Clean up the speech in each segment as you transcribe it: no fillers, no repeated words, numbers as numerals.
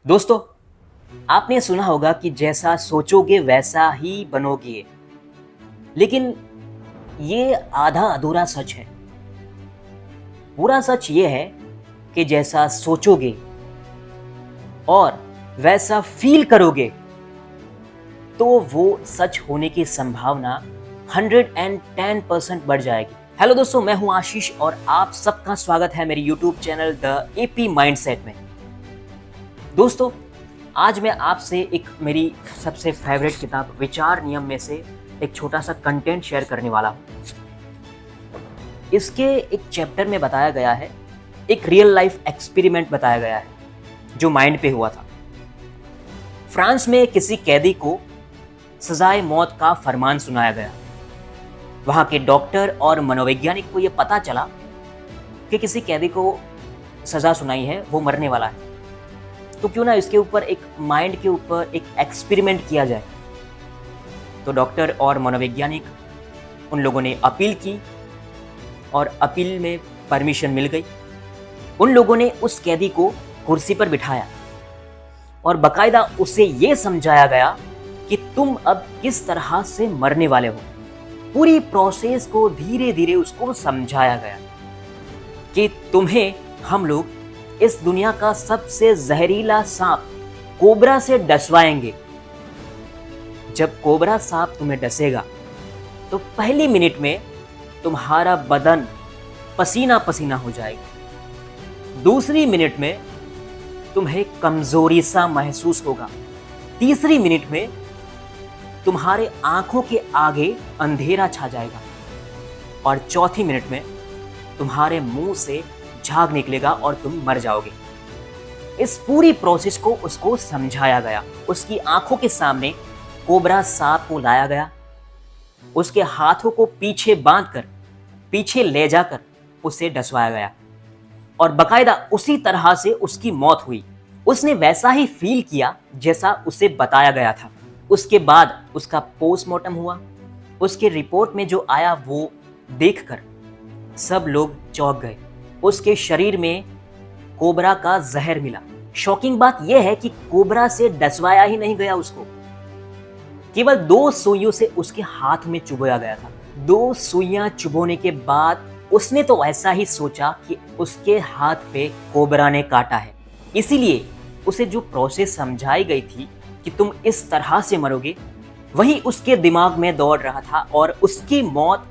दोस्तों, आपने सुना होगा कि जैसा सोचोगे वैसा ही बनोगे। लेकिन ये आधा अधूरा सच है। पूरा सच ये है कि जैसा सोचोगे और वैसा फील करोगे तो वो सच होने की संभावना 110% बढ़ जाएगी। हेलो दोस्तों, मैं हूं आशीष और आप सबका स्वागत है मेरे YouTube channel the AP mindset में। दोस्तों, आज मैं आपसे एक मेरी सबसे फेवरेट किताब विचार नियम में से एक छोटा सा कंटेंट शेयर करने वाला हूँ। इसके एक चैप्टर में बताया गया है, एक रियल लाइफ एक्सपेरिमेंट बताया गया है जो माइंड पे हुआ था। फ्रांस में किसी कैदी को सजाए मौत का फरमान सुनाया गया। वहाँ के डॉक्टर और मनोवैज्ञानिक को यह पता चला कि किसी कैदी को सजा सुनाई है, वो मरने वाला है, तो क्यों ना इसके ऊपर एक माइंड के ऊपर एक एक्सपेरिमेंट किया जाए। तो डॉक्टर और मनोवैज्ञानिक उन लोगों ने अपील की और अपील में परमिशन मिल गई। उन लोगों ने उस कैदी को कुर्सी पर बिठाया और बकायदा उसे ये समझाया गया कि तुम अब किस तरह से मरने वाले हो। पूरी प्रोसेस को धीरे धीरे उसको समझाया गया कि तुम्हें हम लोग इस दुनिया का सबसे जहरीला सांप कोबरा से डसवाएंगे। जब कोबरा सांप तुम्हें डसेगा तो पहली मिनट में तुम्हारा बदन पसीना पसीना हो जाएगा। दूसरी मिनट में तुम्हें कमजोरी सा महसूस होगा। तीसरी मिनट में तुम्हारे आंखों के आगे अंधेरा छा जाएगा और चौथी मिनट में तुम्हारे मुंह से झाग निकलेगा और तुम मर जाओगे। इस पूरी प्रोसेस को उसको समझाया गया। उसकी आंखों के सामने कोबरा सांप को लाया गया, उसके हाथों को पीछे बांधकर पीछे ले जाकर उसे डसवाया गया और बकायदा उसी तरह से उसकी मौत हुई। उसने वैसा ही फील किया जैसा उसे बताया गया था। उसके बाद उसका पोस्टमार्टम हुआ। उसके रिपोर्ट में जो आया वो देखकर सब लोग चौंक गए। उसके शरीर में कोबरा का जहर मिला। शॉकिंग बात यह है कि कोबरा से डसवाया ही नहीं गया, उसको केवल 2 सुइयों से उसके हाथ में चुभोया गया था। 2 सुइयां चुभोने के बाद उसने तो ऐसा ही सोचा कि उसके हाथ पे कोबरा ने काटा है। इसीलिए उसे जो प्रोसेस समझाई गई थी कि तुम इस तरह से मरोगे, वही उसके दिमाग में दौड़ रहा था और उसकी मौत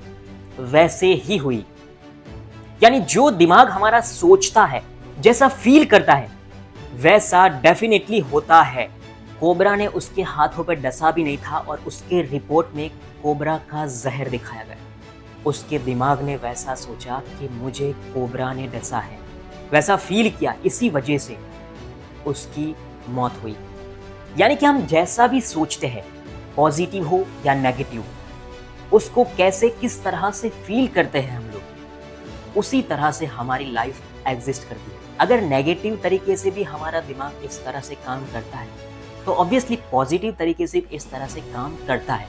वैसे ही हुई। यानी जो दिमाग हमारा सोचता है, जैसा फील करता है, वैसा डेफिनेटली होता है। कोबरा ने उसके हाथों पर डसा भी नहीं था और उसके रिपोर्ट में कोबरा का जहर दिखाया गया। उसके दिमाग ने वैसा सोचा कि मुझे कोबरा ने डसा है, वैसा फील किया, इसी वजह से उसकी मौत हुई। यानी कि हम जैसा भी सोचते हैं, पॉजिटिव हो या नेगेटिव, उसको कैसे किस तरह से फील करते हैं हम लोग, उसी तरह से हमारी लाइफ एग्जिस्ट करती है। अगर नेगेटिव तरीके से भी हमारा दिमाग इस तरह से काम करता है तो ऑब्वियसली पॉजिटिव तरीके से इस तरह से काम करता है।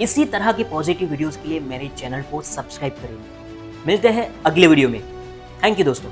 इसी तरह के पॉजिटिव वीडियोस के लिए मेरे चैनल को सब्सक्राइब करें। मिलते हैं अगले वीडियो में। थैंक यू दोस्तों।